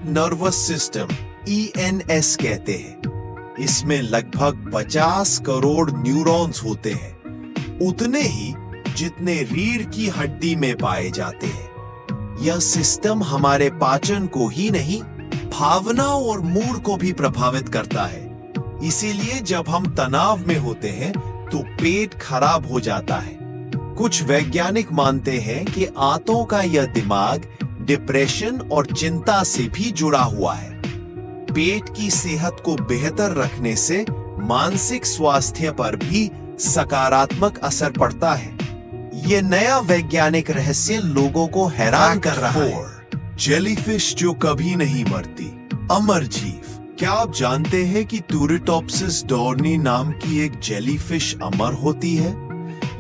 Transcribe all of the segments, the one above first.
Nervous system ENS कहते हैं। इसमें लगभग 50 करोड़ न्यूरॉन्स होते हैं, उतने ही जितने रीढ़ की हड्डी में पाए जाते हैं। यह सिस्टम हमारे पाचन को ही नहीं, भावना और मूड को भी प्रभावित करता है। इसीलिए जब हम तनाव में होते हैं तो पेट खराब हो जाता है। कुछ वैज्ञानिक मानते हैं कि आंतों का यह दिमाग डिप्रेशन और चिंता से भी जुड़ा हुआ है। पेट की सेहत को बेहतर रखने से मानसिक स्वास्थ्य पर भी सकारात्मक असर पड़ता है। यह नया वैज्ञानिक रहस्य लोगों को हैरान कर रहा है। जेलीफिश जो कभी नहीं मरती, अमर जीव। क्या आप जानते हैं कि टूरिटोप्सिस डोर्नी नाम की एक जेलीफिश अमर होती है?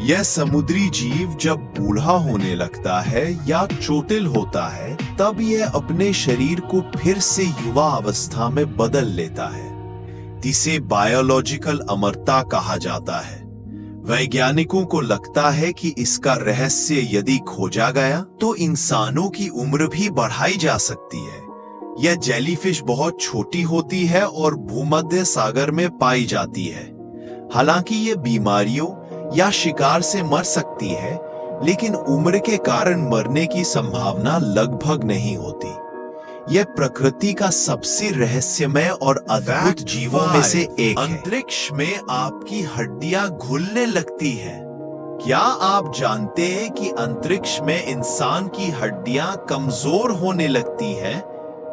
यह समुद्री जीव जब बूढ़ा होने लगता है या चोटिल होता है, तब यह अपने शरीर को फिर से युवा अवस्था में बदल लेता है। इसे बायोलॉजिकल अमरता कहा जाता है। वैज्ञानिकों को लगता है कि इसका रहस्य यदि खोजा गया तो इंसानों की उम्र भी बढ़ाई जा सकती है। यह जेलीफिश बहुत छोटी होती है और भूमध्य सागर में पाई जाती है। हालांकि यह बीमारियों या शिकार से मर सकती है, लेकिन उम्र के कारण मरने की संभावना लगभग नहीं होती। यह प्रकृति का सबसे रहस्यमय और अद्भुत जीवों में से एक है। अंतरिक्ष में आपकी हड्डियां घुलने लगती हैं। क्या आप जानते हैं कि अंतरिक्ष में इंसान की हड्डियां कमजोर होने लगती हैं,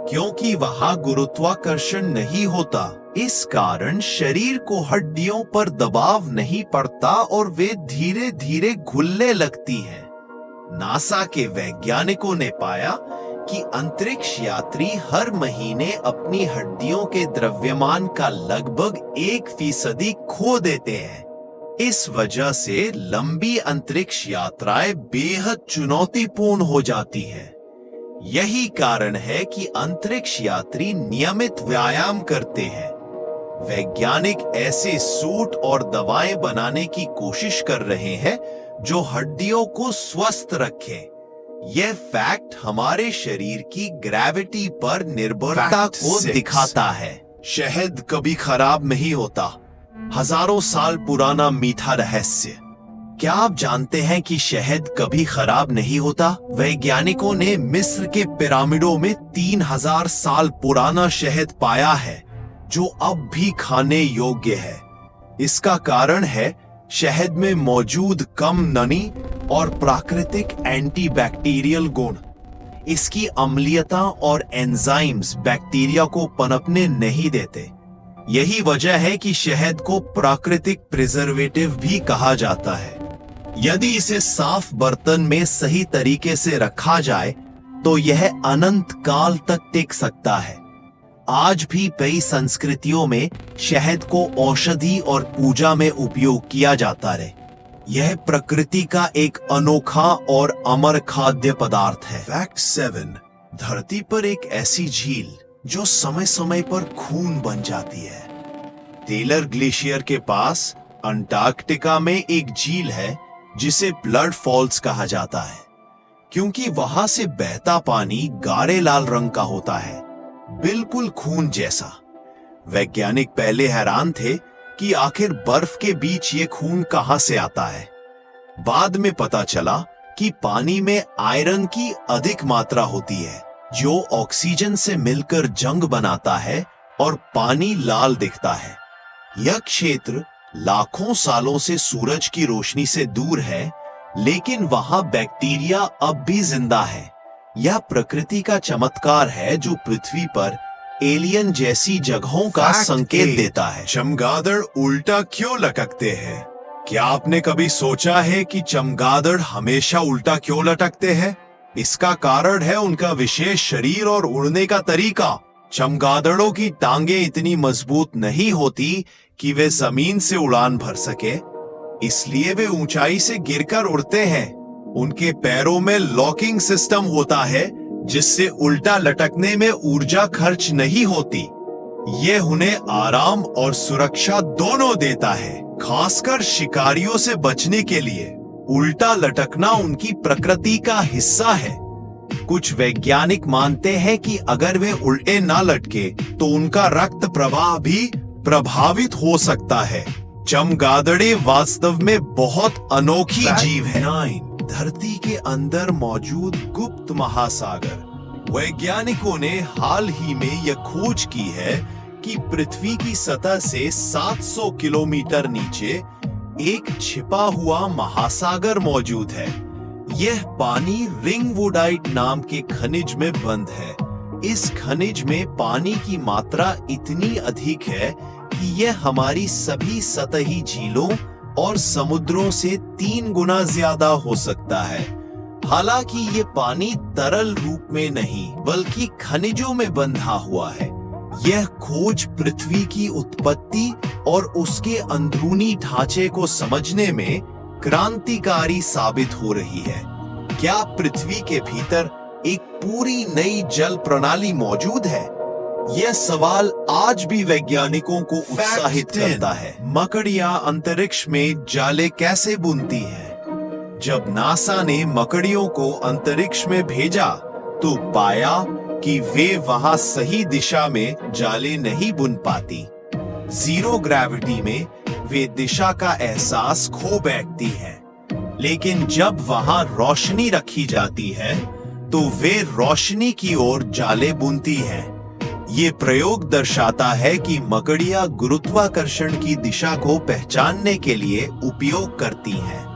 क्योंकि वहां गुरुत्वाकर्षण नहीं होता। इस कारण शरीर को हड्डियों पर दबाव नहीं पड़ता और वे धीरे धीरे घुलने लगती हैं। नासा के वैज्ञानिकों ने पाया कि अंतरिक्ष यात्री हर महीने अपनी हड्डियों के द्रव्यमान का लगभग 1% खो देते हैं। इस वजह से लंबी अंतरिक्ष यात्राएं बेहद चुनौतीपूर्ण हो जाती हैं। यही कारण है कि अंतरिक्ष यात्री नियमित व्यायाम करते हैं। वैज्ञानिक ऐसे सूट और दवाएं बनाने की कोशिश कर रहे हैं जो हड्डियों को स्वस्थ रखें। यह फैक्ट हमारे शरीर की ग्रेविटी पर निर्भरता को दिखाता है। शहद कभी खराब नहीं होता। हजारों साल पुराना मीठा रहस्य। क्या आप जानते हैं कि शहद कभी खराब नहीं होता? वैज्ञानिकों ने मिस्र के पिरामिडों में 3000 साल पुराना शहद पाया है, जो अब भी खाने योग्य है। इसका कारण है शहद में मौजूद कम नमी और प्राकृतिक एंटीबैक्टीरियल गुण। इसकी अम्लीयता और एंजाइम्स बैक्टीरिया को पनपने नहीं देते। यही वजह है कि शहद को प्राकृतिक प्रिजर्वेटिव भी कहा जाता है। यदि इसे साफ बर्तन में सही तरीके से रखा जाए तो यह अनंत काल तक टिक सकता है। आज भी कई संस्कृतियों में शहद को औषधि और पूजा में उपयोग किया जाता है। यह प्रकृति का एक अनोखा और अमर खाद्य पदार्थ है। फैक्ट 7। धरती पर एक ऐसी झील जो समय समय पर खून बन जाती है। टेलर ग्लेशियर के पास अंटार्कटिका में एक झील है जिसे ब्लड फॉल्स कहा जाता है, क्योंकि वहां से बहता पानी गाढ़े लाल रंग का होता है, बिल्कुल खून जैसा। वैज्ञानिक पहले हैरान थे कि आखिर बर्फ के बीच ये खून कहां से आता है। बाद में पता चला कि पानी में आयरन की अधिक मात्रा होती है, जो ऑक्सीजन से मिलकर जंग बनाता है और पानी लाल दिखता है। यह क्षेत्र लाखों सालों से सूरज की रोशनी से दूर है, लेकिन वहां बैक्टीरिया अब भी जिंदा है। यह प्रकृति का चमत्कार है जो पृथ्वी पर एलियन जैसी जगहों का संकेत देता है। चमगादड़ उल्टा क्यों लटकते हैं? क्या आपने कभी सोचा है कि चमगादड़ हमेशा उल्टा क्यों लटकते हैं? इसका कारण है उनका विशेष शरीर और उड़ने का तरीका। चमगादड़ों की टांगे इतनी मजबूत नहीं होती कि वे जमीन से उड़ान भर सके, इसलिए वे ऊंचाई से गिरकर उड़ते हैं। उनके पैरों में लॉकिंग सिस्टम होता है, जिससे उल्टा लटकने में ऊर्जा खर्च नहीं होती। यह उन्हें आराम और सुरक्षा दोनों देता है। खासकर शिकारियों से बचने के लिए उल्टा लटकना उनकी प्रकृति का हिस्सा है। कुछ वैज्ञानिक मानते हैं कि अगर वे उल्टे ना लटके तो उनका रक्त प्रवाह भी प्रभावित हो सकता है। चमगादड़े वास्तव में बहुत अनोखी जीव है। धरती के अंदर मौजूद गुप्त महासागर। वैज्ञानिकों ने हाल ही में यह खोज की है कि पृथ्वी की सतह से 700 किलोमीटर नीचे एक छिपा हुआ महासागर मौजूद है। यह पानी रिंगवुडाइट नाम के खनिज में बंद है। इस खनिज में पानी की मात्रा इतनी अधिक है कि यह हमारी सभी सतही झीलों और समुद्रों से 3 गुना ज्यादा हो सकता है। हालांकि ये पानी तरल रूप में नहीं बल्कि खनिजों में बंधा हुआ है। यह खोज पृथ्वी की उत्पत्ति और उसके अंदरूनी ढांचे को समझने में क्रांतिकारी साबित हो रही है। क्या पृथ्वी के भीतर एक पूरी नई जल प्रणाली मौजूद है? यह सवाल आज भी वैज्ञानिकों को उत्साहित करता है। मकड़ियां अंतरिक्ष में जाले कैसे बुनती हैं? जब नासा ने मकड़ियों को अंतरिक्ष में भेजा तो पाया कि वे वहां सही दिशा में जाले नहीं बुन पाती। जीरो ग्रेविटी में वे दिशा का एहसास खो बैठती हैं। लेकिन जब वहां रोशनी रखी जाती है तो वे रोशनी की ओर जाले बुनती हैं। ये प्रयोग दर्शाता है कि मकड़ियां गुरुत्वाकर्षण की दिशा को पहचानने के लिए उपयोग करती हैं।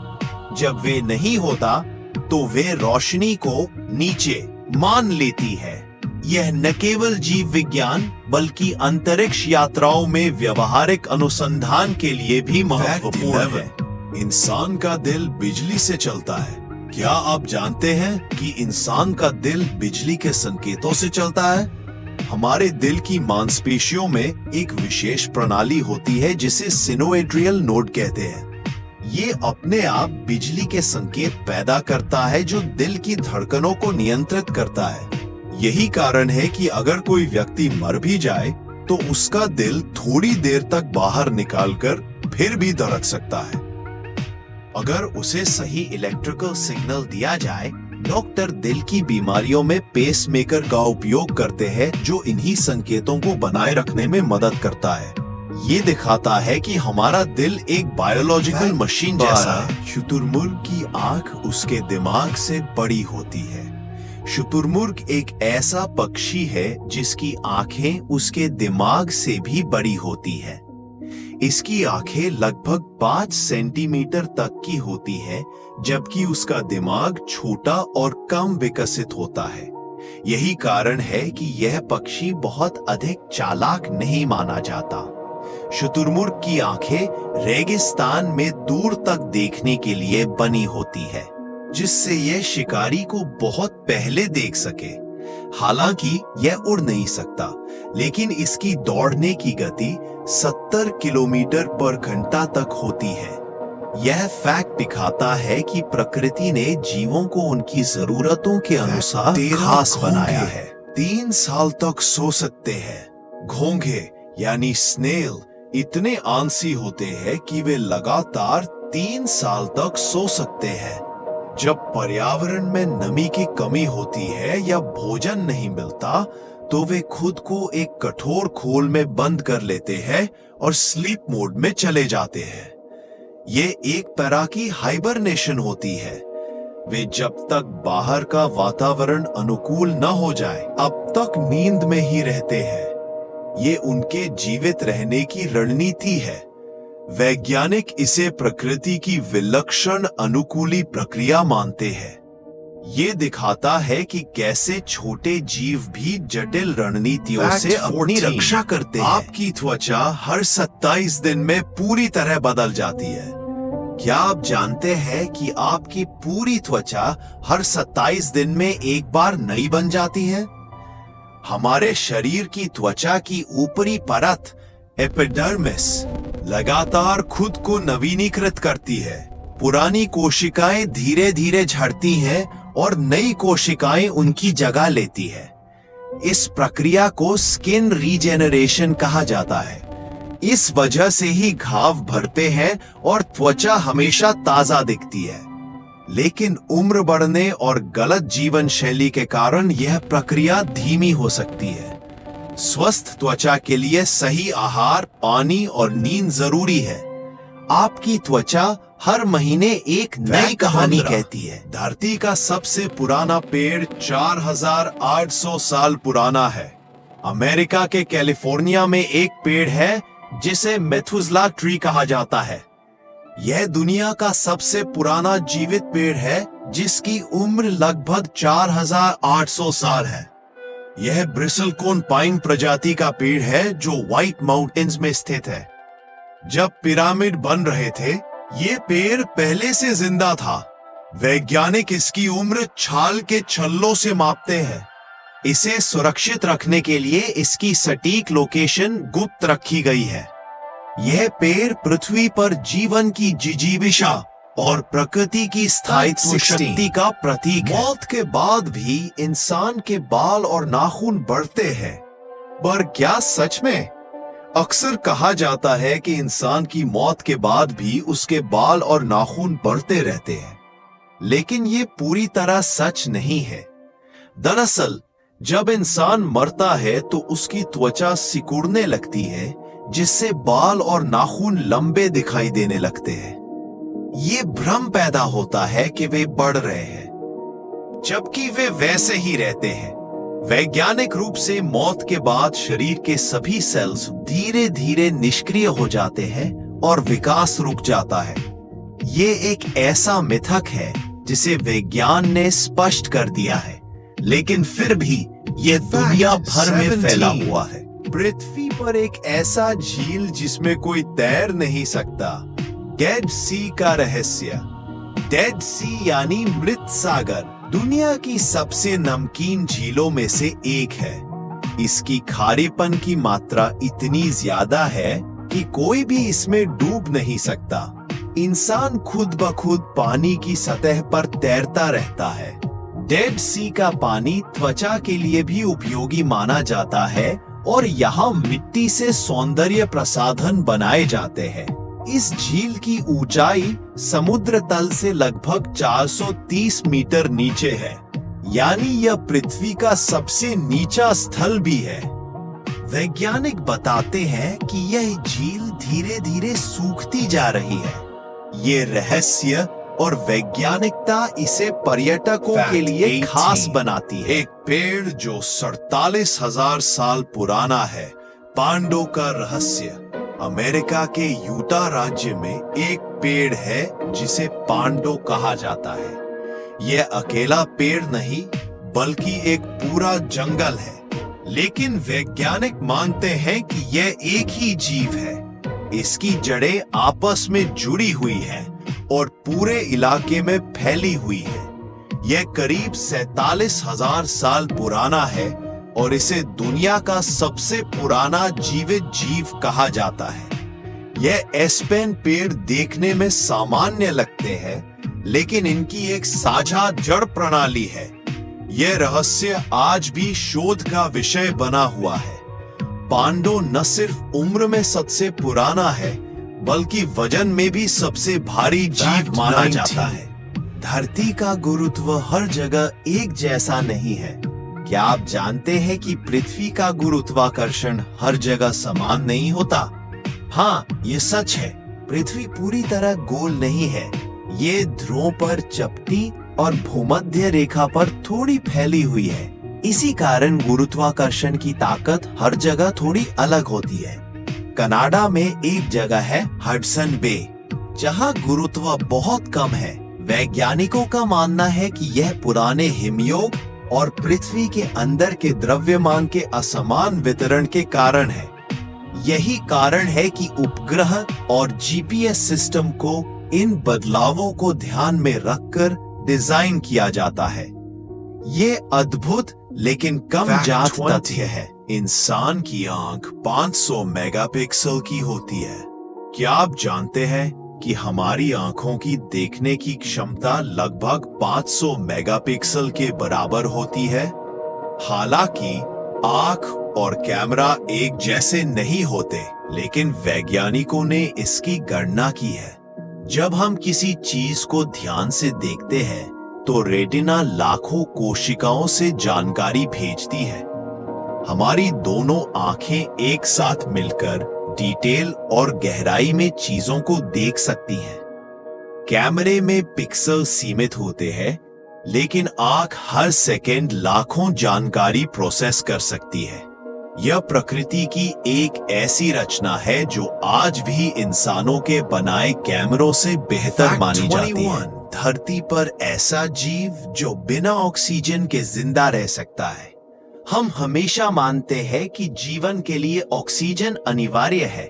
जब वे नहीं होता तो वे रोशनी को नीचे मान लेती है। यह न केवल जीव विज्ञान बल्कि अंतरिक्ष यात्राओं में व्यवहारिक अनुसंधान के लिए भी महत्वपूर्ण है। इंसान का दिल बिजली से चलता है। क्या आप जानते हैं कि इंसान का दिल बिजली के संकेतों से चलता है? हमारे दिल की मांसपेशियों में एक विशेष प्रणाली होती है जिसे सिनोएड्रियल नोड कहते हैं। ये अपने आप बिजली के संकेत पैदा करता है जो दिल की धड़कनों को नियंत्रित करता है। यही कारण है कि अगर कोई व्यक्ति मर भी जाए तो उसका दिल थोड़ी देर तक बाहर निकालकर फिर भी धड़क सकता है। अगर उसे सही इलेक्ट्रिकल सिग्नल दिया जाए, डॉक्टर दिल की बीमारियों में पेसमेकर का उपयोग करते हैं जो इन्हीं संकेतों को बनाए रखने में मदद करता है। ये दिखाता है कि हमारा दिल एक बायोलॉजिकल मशीन जैसा है। शुतुरमुर्ग की आंख उसके दिमाग से बड़ी होती है। शुतुरमुर्ग एक ऐसा पक्षी है जिसकी आंखें उसके दिमाग से भी बड़ी होती है। इसकी आंखें लगभग 5 सेंटीमीटर तक की होती है, जबकि उसका दिमाग छोटा और कम विकसित होता है। यही कारण है कि यह पक्षी बहुत अधिक चालाक नहीं माना जाता। शुतुरमुर्ग की आंखें रेगिस्तान में दूर तक देखने के लिए बनी होती है, जिससे यह शिकारी को बहुत पहले देख सके। हालांकि यह उड़ नहीं सकता, लेकिन इसकी दौड़ने की गति 70 किलोमीटर पर घंटा तक होती है। यह फैक्ट दिखाता है कि प्रकृति ने जीवों को उनकी जरूरतों के अनुसार खास बनाया है। 3 साल तक सो सकते हैं। घोंघे यानी स्नेल इतने आलसी होते हैं कि वे लगातार 3 साल तक सो सकते हैं। जब पर्यावरण में नमी की कमी होती है या भोजन नहीं मिलता तो वे खुद को एक कठोर खोल में बंद कर लेते हैं और स्लीप मोड में चले जाते हैं। ये एक तरह की हाइबरनेशन होती है। वे जब तक बाहर का वातावरण अनुकूल न हो जाए अब तक नींद में ही रहते हैं। ये उनके जीवित रहने की रणनीति है। वैज्ञानिक इसे प्रकृति की विलक्षण अनुकूली प्रक्रिया मानते हैं। ये दिखाता है कि कैसे छोटे जीव भी जटिल रणनीतियों से अपनी रक्षा करते हैं। आपकी त्वचा हर 27 दिन में पूरी तरह बदल जाती है। क्या आप जानते हैं कि आपकी पूरी त्वचा हर 27 दिन में एक बार नई बन जाती है? हमारे शरीर की त्वचा की ऊपरी परत एपिडर्मिस लगातार खुद को नवीनीकृत करती है। पुरानी कोशिकाएं धीरे धीरे झड़ती हैं और नई कोशिकाएं उनकी जगह लेती है। इस प्रक्रिया को स्किन रीजेनरेशन कहा जाता है। इस वजह से ही घाव भरते हैं और त्वचा हमेशा ताजा दिखती है। लेकिन उम्र बढ़ने और गलत जीवन शैली के कारण यह प्रक्रिया धीमी हो सकती है। स्वस्थ त्वचा के लिए सही आहार, पानी और नींद जरूरी है। आपकी त्वचा हर महीने एक नई कहानी कहती है। धरती का सबसे पुराना पेड़ 4800 साल पुराना है। अमेरिका के कैलिफोर्निया में एक पेड़ है जिसे मेथुसेला ट्री कहा जाता है। यह दुनिया का सबसे पुराना जीवित पेड़ है जिसकी उम्र लगभग 4800 साल है। यह ब्रिसलकोन पाइन प्रजाति का पेड़ है जो व्हाइट माउंटेन्स में स्थित है। जब पिरामिड बन रहे थे, ये पेड़ पहले से जिंदा था। वैज्ञानिक इसकी उम्र छाल के छल्लों से मापते हैं। इसे सुरक्षित रखने के लिए इसकी सटीक लोकेशन गुप्त रखी गई है। यह पेड़ पृथ्वी पर जीवन की जिजीविषा और प्रकृति की स्थायित्व शक्ति का प्रतीक है। मौत के बाद भी इंसान के बाल और नाखून बढ़ते हैं, पर क्या सच में? अक्सर कहा जाता है कि इंसान की मौत के बाद भी उसके बाल और नाखून बढ़ते रहते हैं, लेकिन ये पूरी तरह सच नहीं है। दरअसल जब इंसान मरता है तो उसकी त्वचा सिकुड़ने लगती है, जिससे बाल और नाखून लंबे दिखाई देने लगते हैं। ये भ्रम पैदा होता है कि वे बढ़ रहे हैं, जबकि वे वैसे ही रहते हैं। वैज्ञानिक रूप से मौत के बाद शरीर के सभी सेल्स धीरे धीरे निष्क्रिय हो जाते हैं और विकास रुक जाता है। ये एक ऐसा मिथक है जिसे विज्ञान ने स्पष्ट कर दिया है, लेकिन फिर भी ये दुनिया भर में फैला हुआ है। पृथ्वी पर एक ऐसा झील जिसमें कोई तैर नहीं सकता। डेड सी का रहस्य। डेड सी यानी मृत सागर दुनिया की सबसे नमकीन झीलों में से एक है। इसकी खारेपन की मात्रा इतनी ज्यादा है कि कोई भी इसमें डूब नहीं सकता। इंसान खुद ब खुद पानी की सतह पर तैरता रहता है। डेड सी का पानी त्वचा के लिए भी उपयोगी माना जाता है और यहाँ मिट्टी से सौंदर्य प्रसाधन बनाए जाते हैं। इस झील की ऊंचाई समुद्र तल से लगभग 430 मीटर नीचे है, यानी यह पृथ्वी का सबसे नीचा स्थल भी है। वैज्ञानिक बताते हैं कि यह झील धीरे धीरे सूखती जा रही है। ये रहस्य और वैज्ञानिकता इसे पर्यटकों के लिए खास बनाती है। एक पेड़ जो 47,000 साल पुराना है, पांडो का रहस्य। अमेरिका के यूटा राज्य में एक पेड़ है जिसे पांडो कहा जाता है। यह अकेला पेड़ नहीं बल्कि एक पूरा जंगल है, लेकिन वैज्ञानिक मानते हैं कि यह एक ही जीव है। इसकी जड़ें आपस में जुड़ी हुई हैं और पूरे इलाके में फैली हुई है। यह करीब 47,000 साल पुराना है और इसे दुनिया का सबसे पुराना जीवित जीव कहा जाता है। यह एस्पेन पेड़ देखने में सामान्य लगते हैं, लेकिन इनकी एक साझा जड़ प्रणाली है। यह रहस्य आज भी शोध का विषय बना हुआ है। पांडो न सिर्फ उम्र में सबसे पुराना है, बल्कि वजन में भी सबसे भारी जीव माना जाता है। धरती का गुरुत्व हर जगह एक जैसा नहीं है। क्या आप जानते हैं कि पृथ्वी का गुरुत्वाकर्षण हर जगह समान नहीं होता? हाँ, ये सच है। पृथ्वी पूरी तरह गोल नहीं है। ये ध्रुवों पर चपटी और भूमध्य रेखा पर थोड़ी फैली हुई है। इसी कारण गुरुत्वाकर्षण की ताकत हर जगह थोड़ी अलग होती है। कनाडा में एक जगह है हडसन बे, जहां गुरुत्व बहुत कम है। वैज्ञानिकों का मानना है कि यह पुराने हिमयोग और पृथ्वी के अंदर के द्रव्यमान के असमान वितरण के कारण है। यही कारण है कि उपग्रह और जीपीएस सिस्टम को इन बदलावों को ध्यान में रखकर डिजाइन किया जाता है। ये अद्भुत लेकिन कम जांच तथ्य है। इंसान की आंख 500 मेगापिक्सल की होती है। क्या आप जानते हैं कि हमारी आंखों की देखने की क्षमता लगभग 500 मेगापिक्सल के बराबर होती है? हालांकि आंख और कैमरा एक जैसे नहीं होते, लेकिन वैज्ञानिकों ने इसकी गणना की है। जब हम किसी चीज को ध्यान से देखते हैं तो रेटिना लाखों कोशिकाओं से जानकारी भेजती है। हमारी दोनों आंखें एक साथ मिलकर डिटेल और गहराई में चीजों को देख सकती हैं। कैमरे में पिक्सल सीमित होते हैं, लेकिन आंख हर सेकंड लाखों जानकारी प्रोसेस कर सकती है। यह प्रकृति की एक ऐसी रचना है जो आज भी इंसानों के बनाए कैमरों से बेहतर मानी जाती है। धरती पर ऐसा जीव जो बिना ऑक्सीजन के जिंदा रह सकता है। हम हमेशा मानते हैं कि जीवन के लिए ऑक्सीजन अनिवार्य है,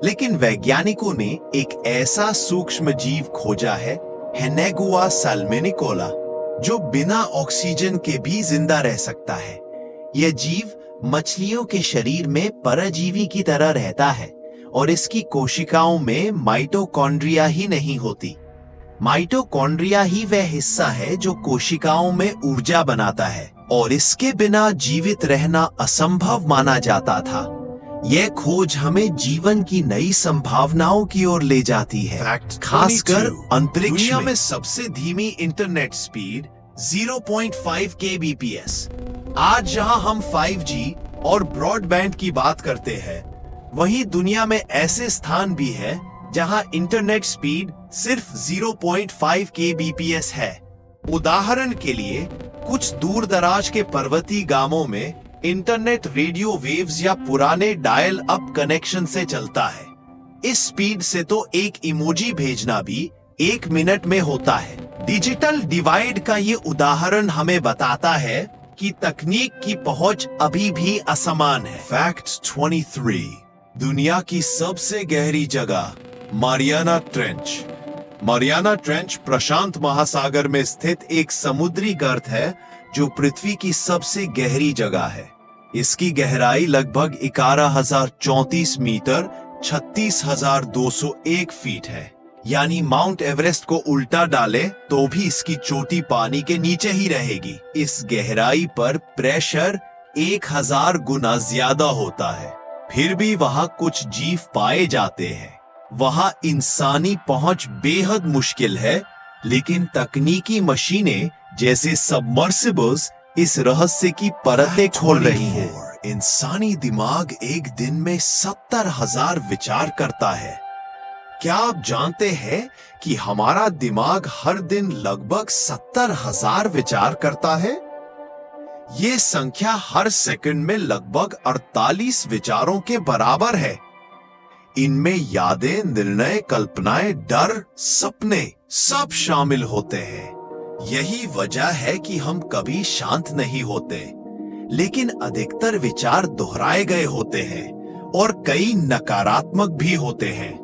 लेकिन वैज्ञानिकों ने एक ऐसा सूक्ष्म जीव खोजा है, हेनेगुआ साल्मोनिकोला, जो बिना ऑक्सीजन के भी जिंदा रह सकता है। यह जीव मछलियों के शरीर में परजीवी की तरह रहता है और इसकी कोशिकाओं में माइटोकॉन्ड्रिया ही नहीं होती। माइटोकॉन्ड्रिया ही वह हिस्सा है जो कोशिकाओं में ऊर्जा बनाता है और इसके बिना जीवित रहना असंभव माना जाता था। यह खोज हमें जीवन की नई संभावनाओं की ओर ले जाती है, खासकर अंतरिक्ष में। में सबसे धीमी इंटरनेट स्पीड 0.5 kbps। आज जहां हम 5G और ब्रॉडबैंड की बात करते हैं, वहीं दुनिया में ऐसे स्थान भी है जहां इंटरनेट स्पीड सिर्फ 0.5 kbps है। उदाहरण के लिए कुछ दूर दराज के पर्वतीय गांवों में इंटरनेट रेडियो वेव्स या पुराने डायल अप कनेक्शन से चलता है। इस स्पीड से तो एक इमोजी भेजना भी 1 मिनट में होता है। डिजिटल डिवाइड का ये उदाहरण हमें बताता है कि तकनीक की पहुंच अभी भी असमान है। फैक्ट 23। दुनिया की सबसे गहरी जगह मारियाना ट्रेंच। मारियाना ट्रेंच प्रशांत महासागर में स्थित एक समुद्री गर्त है जो पृथ्वी की सबसे गहरी जगह है। इसकी गहराई लगभग 11,034 मीटर 36,201 फीट है। यानी माउंट एवरेस्ट को उल्टा डाले तो भी इसकी चोटी पानी के नीचे ही रहेगी। इस गहराई पर प्रेशर 1000 गुना ज्यादा होता है, फिर भी वहां कुछ जीव पाए जाते हैं। वहां इंसानी पहुंच बेहद मुश्किल है, लेकिन तकनीकी मशीनें जैसे सबमर्सिबल्स इस रहस्य की परतें खोल रही हैं। इंसानी दिमाग एक दिन में 70,000 विचार करता है। क्या आप जानते हैं कि हमारा दिमाग हर दिन लगभग 70,000 विचार करता है? ये संख्या हर सेकंड में लगभग 48 विचारों के बराबर है। इनमें यादें, निर्णय, कल्पनाएं, डर, सपने सब शामिल होते हैं। यही वजह है कि हम कभी शांत नहीं होते, लेकिन अधिकतर विचार दोहराए गए होते हैं और कई नकारात्मक भी होते हैं।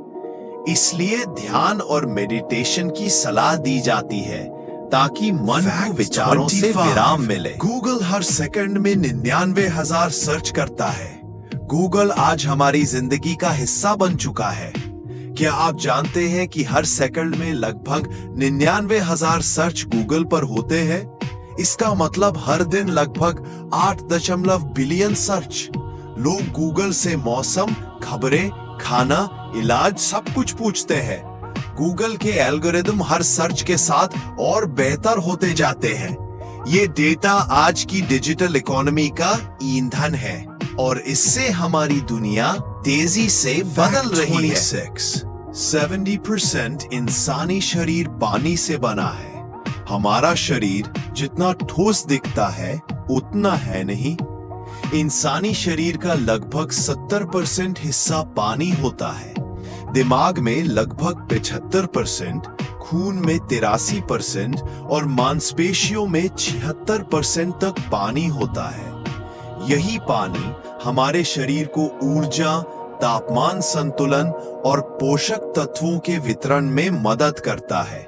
इसलिए ध्यान और मेडिटेशन की सलाह दी जाती है ताकि मन को विचारों से विराम मिले। गूगल हर सेकंड में 99,000 सर्च करता है। गूगल आज हमारी जिंदगी का हिस्सा बन चुका है। क्या आप जानते हैं कि हर सेकंड में लगभग 99,000 सर्च गूगल पर होते हैं? इसका मतलब हर दिन लगभग 8 बिलियन सर्च। लोग गूगल से मौसम, खबरें, खाना, इलाज सब कुछ पूछते हैं। गूगल के एल्गोरिदम हर सर्च के साथ और बेहतर होते जाते हैं। ये डेटा आज की डिजिटल इकोनॉमी का ईंधन है और इससे हमारी दुनिया तेजी से बदल रही है। 70% इंसानी शरीर पानी से बना है। हमारा शरीर जितना ठोस दिखता है उतना है नहीं। इंसानी शरीर का लगभग 70% हिस्सा पानी होता है। दिमाग में लगभग 75%, खून में 83% और मांसपेशियों में 76% तक पानी होता है। यही पानी हमारे शरीर को ऊर्जा, तापमान संतुलन और पोषक तत्वों के वितरण में मदद करता है।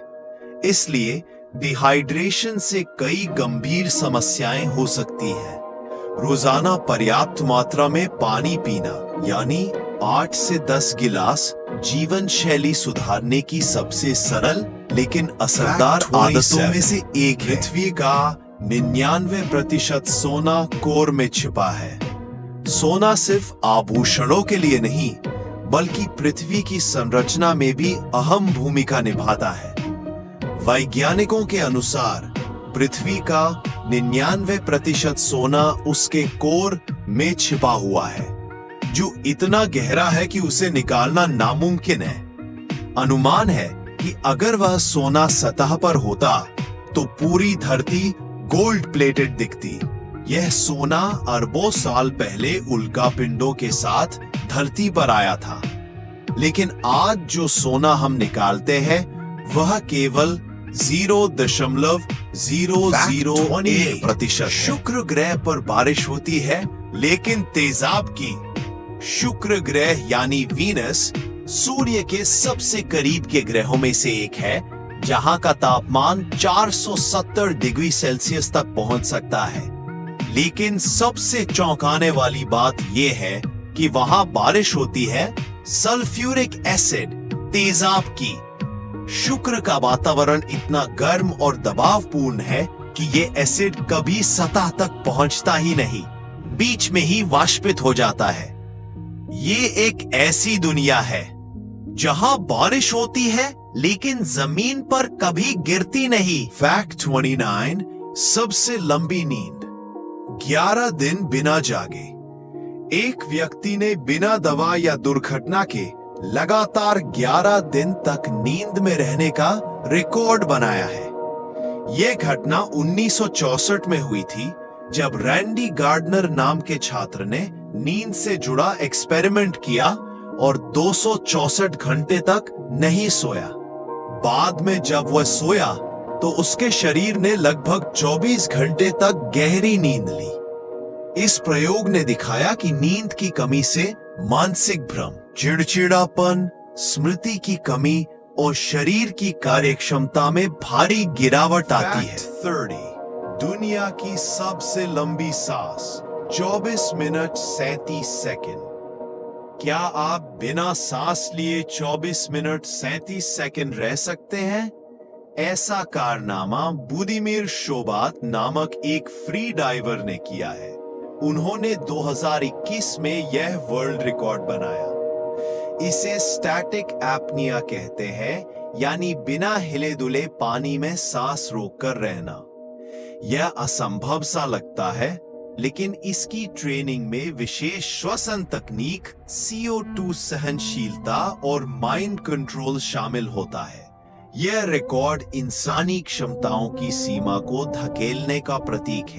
इसलिए डिहाइड्रेशन से कई गंभीर समस्याएं हो सकती हैं। रोजाना पर्याप्त मात्रा में पानी पीना यानी 8 से 10 गिलास जीवन शैली सुधारने की सबसे सरल लेकिन असरदार आदतों में से एक है। पृथ्वी का 99% सोना कोर में छिपा है। सोना सिर्फ आभूषणों के लिए नहीं, बल्कि पृथ्वी की संरचना में भी अहम भूमिका निभाता है। वैज्ञानिकों के अनुसार पृथ्वी का 99% सोना उसके कोर में छिपा हुआ है, जो इतना गहरा है कि उसे निकालना नामुमकिन है। अनुमान है कि अगर वह सोना सतह पर होता तो पूरी धरती गोल्ड प्लेटेड दिखती। यह सोना अरबों साल पहले उल्कापिंडों के साथ धरती पर आया था, लेकिन आज जो सोना हम निकालते हैं वह केवल 0.001% है। शुक्र ग्रह पर बारिश होती है, लेकिन तेजाब की। शुक्र ग्रह यानी वीनस सूर्य के सबसे करीब के ग्रहों में से एक है, जहां का तापमान 470 डिग्री सेल्सियस तक पहुंच सकता है। लेकिन सबसे चौंकाने वाली बात यह है कि वहां बारिश होती है सल्फ्यूरिक एसिड, तेजाब की। शुक्र का वातावरण इतना गर्म और दबावपूर्ण है कि ये एसिड कभी सतह तक पहुंचता ही नहीं, बीच में ही वाष्पित हो जाता है। ये एक ऐसी दुनिया है जहां बारिश होती है लेकिन जमीन पर कभी गिरती नहीं। फैक्ट 29, सबसे लंबी नींद 11 दिन बिना जागे। एक व्यक्ति ने बिना दवा या दुर्घटना के लगातार 11 दिन तक नींद में रहने का रिकॉर्ड बनाया है। यह घटना 1964 में हुई थी, जब रैंडी गार्डनर नाम के छात्र ने नींद से जुड़ा एक्सपेरिमेंट किया और 264 घंटे तक नहीं सोया। बाद में जब वह सोया तो उसके शरीर ने लगभग 24 घंटे तक गहरी नींद ली। इस प्रयोग ने दिखाया कि नींद की कमी से मानसिक भ्रम, चिड़चिड़ापन, स्मृति की कमी और शरीर की कार्यक्षमता में भारी गिरावट आती है। 30, दुनिया की सबसे लंबी सांस 24 मिनट 37 सेकंड। क्या आप बिना सांस लिए 24 मिनट 37 सेकंड रह सकते हैं? ऐसा कारनामा बुदिमीर शोबात नामक एक फ्री डाइवर ने किया है। उन्होंने 2021 में यह वर्ल्ड रिकॉर्ड बनाया। इसे स्टैटिक एपनिया कहते हैं, यानी बिना हिले दुले पानी में सांस रोककर रहना। यह असंभव सा लगता है, लेकिन इसकी ट्रेनिंग में विशेष श्वसन तकनीक, CO2 सहनशीलता और माइंड कंट्रोल शामिल होता है। यह रिकॉर्ड इंसानी क्षमताओं की सीमा को धकेलने का प्रतीक है।